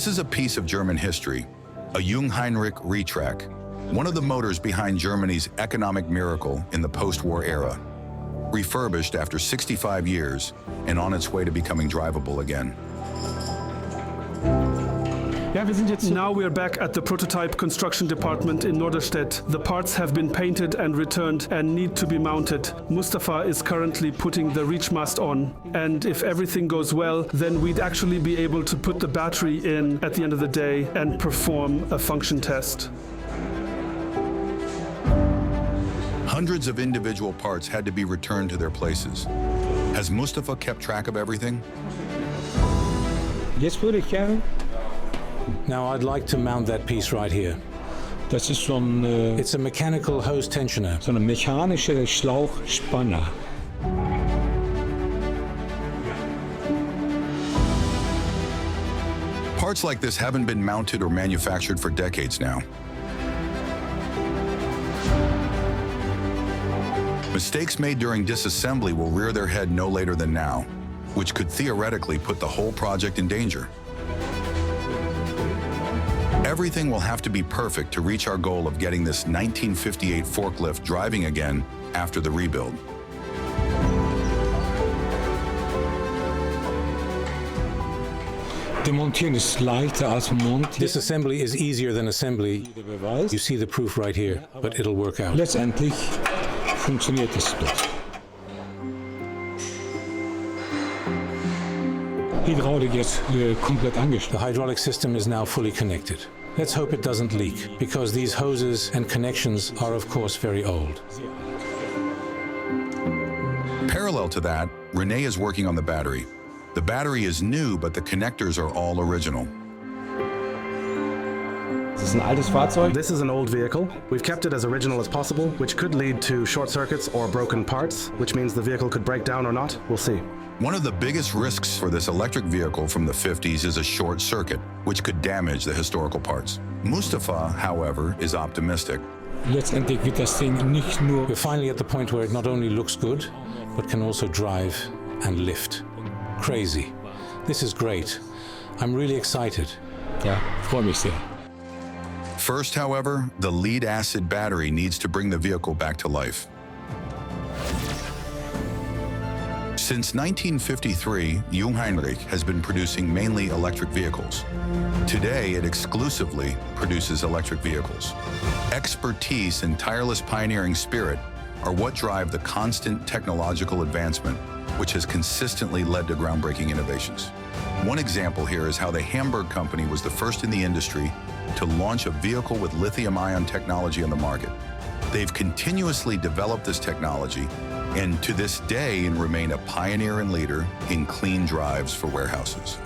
This is a piece of German history, a Jungheinrich Retrak, one of the motors behind Germany's economic miracle in the post-war era, refurbished after 65 years and on its way to becoming drivable again. Now we are back at the prototype construction department in Norderstedt. The parts have been painted and returned and need to be mounted. Mustafa is currently putting the reach mast on. And if everything goes well, then we'd actually be able to put the battery in at the end of the day and perform a function test. Hundreds of individual parts had to be returned to their places. Has Mustafa kept track of everything? Now I'd like to mount that piece right here. Das ist so ein, It's a mechanical hose tensioner. so eine mechanische Schlauchspanner. Parts like this haven't been mounted or manufactured for decades now. Mistakes made during disassembly will rear their head no later than now, which could theoretically put the whole project in danger. Everything will have to be perfect to reach our goal of getting this 1958 forklift driving again after the rebuild. Demontieren ist leichter als montieren. Disassembly is easier than assembly. Der Beweis. You see the proof right here, but it'll work out. Letztendlich funktioniert es doch. Hydraulik jetzt komplett The angeschlossen. hydraulic system is now fully connected. Let's hope it doesn't leak, because these hoses and connections are of course very old. Parallel to that, Renee is working on the battery. The battery is new, but the connectors are all original. This is an altes Fahrzeug. This is an old vehicle. We've kept it as original as possible, which could lead to short circuits or broken parts, which means the vehicle could break down or not. We'll see. One of the biggest risks for this electric vehicle from the 50s is a short circuit, which could damage the historical parts. Mustafa, however, is optimistic. Letztendlich wird das Ding nicht nur We're finally at the point where it not only looks good, but can also drive and lift. Crazy. This is great. I'm really excited. ja, freue mich sehr. First, however, the lead-acid battery needs to bring the vehicle back to life. Since 1953, Jungheinrich has been producing mainly electric vehicles. Today, it exclusively produces electric vehicles. Expertise and tireless pioneering spirit are what drive the constant technological advancement, which has consistently led to groundbreaking innovations. One example here is how the Hamburg company was the first in the industry to launch a vehicle with lithium-ion technology on the market. They've continuously developed this technology and to this day remain a pioneer and leader in clean drives for warehouses.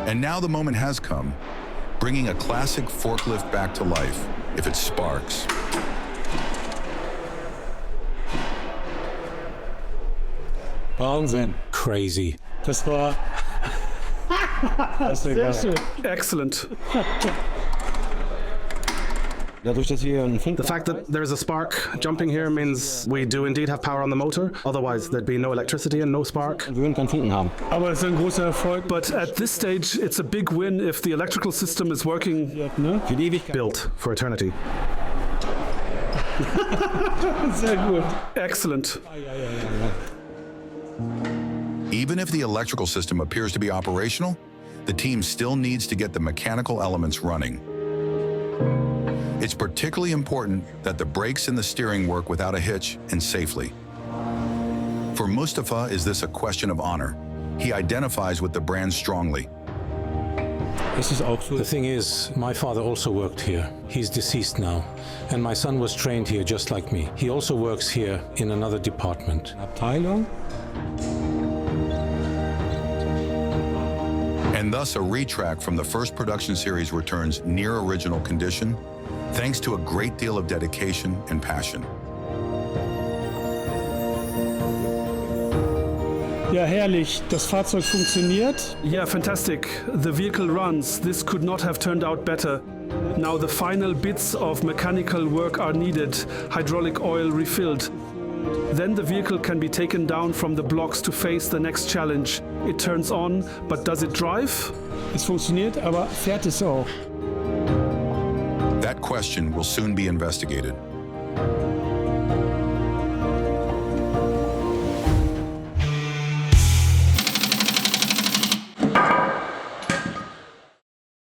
And now the moment has come, bringing a classic forklift back to life, if it sparks. Wahnsinn. Crazy. Das war... Sehr schön. Excellent. Dadurch, dass hier ein Funk... The fact that there is a spark jumping here means we do indeed have power on the motor. Otherwise, there'd be no electricity and no spark. Wir würden keinen Funken haben. Aber es ist ein großer Erfolg. But at this stage, it's a big win if the electrical system is working. Für die Ewigkeit. Built for eternity. Sehr gut. Excellent. Even if the electrical system appears to be operational, the team still needs to get the mechanical elements running. It's particularly important that the brakes and the steering work without a hitch and safely. For Mustafa, is this a question of honor? He identifies with the brand strongly. Es ist auch so, The thing is, my father also worked here. He's deceased now. And my son was trained here just like me. He also works here in another department. Abteilung. And thus a retrack from the first production series returns near original condition, thanks to a great deal of dedication and passion. Ja, herrlich. Das Fahrzeug funktioniert. Yeah, fantastic. The vehicle runs. This could not have turned out better. Now the final bits of mechanical work are needed. Hydraulic oil refilled. Then the vehicle can be taken down from the blocks to face the next challenge. It turns on, but does it drive? Es funktioniert, aber fährt es auch? That question will soon be investigated.